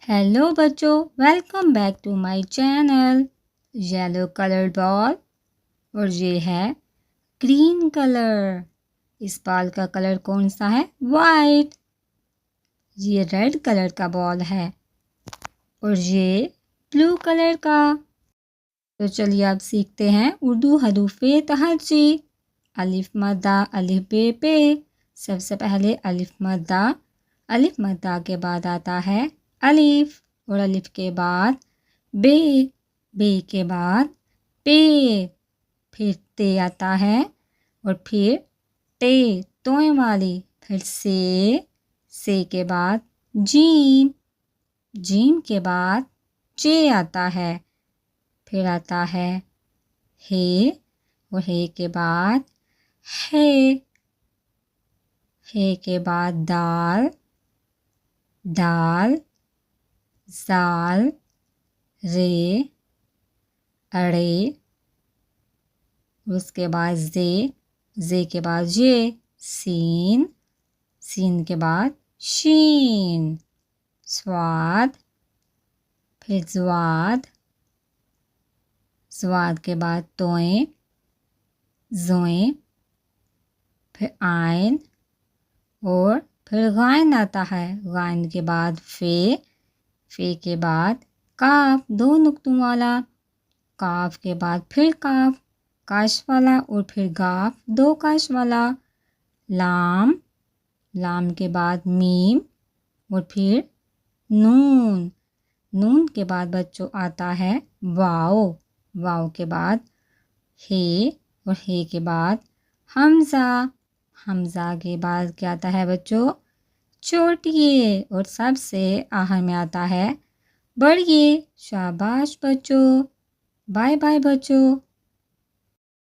Hello बच्चों, welcome back to my channel. Yellow coloured ball और ये है ग्रीन कलर। इस बॉल का कलर कौन सा है? वाइट। ये रेड कलर का बॉल है और ये ब्लू कलर का। तो चलिए अब सीखते हैं उर्दू हरूफे तहज्जी। अलिफ मद्दा अलिफ बे पे। सबसे पहले अलिफ मद्दा। अलिफ मद्दा के बाद आता है अलिफ और अलिफ के बाद बे। बे के बाद पे। फिर ते आता है और फिर टे तोए वाली। फिर से के बाद जीम। जीम के बाद चे आता है। फिर आता है हे और हे के बाद है। हे के बाद दाल। दाल जाल रे अड़े। उसके बाद जे के बाद ये सीन। सीन के बाद शीन। स्वाद। फिर ज्वाद। स्वाद के बाद तोए जोए। फिर आइन और फिर गाइन आता है। गाइन के बाद फे के बाद काफ दो नुक्तों वाला। काफ के बाद फिर काफ काश वाला और फिर गाफ दो काश वाला। लाम। लाम के बाद मीम और फिर नून। नून के बाद बच्चों आता है वाओ। वाओ के बाद हे और हे के बाद हमज़ा। हमज़ा के बाद क्या आता है बच्चों? छोटिए। और सबसे आखिर में आता है बड़िए। शाबाश बच्चों। बाय बाय बच्चों।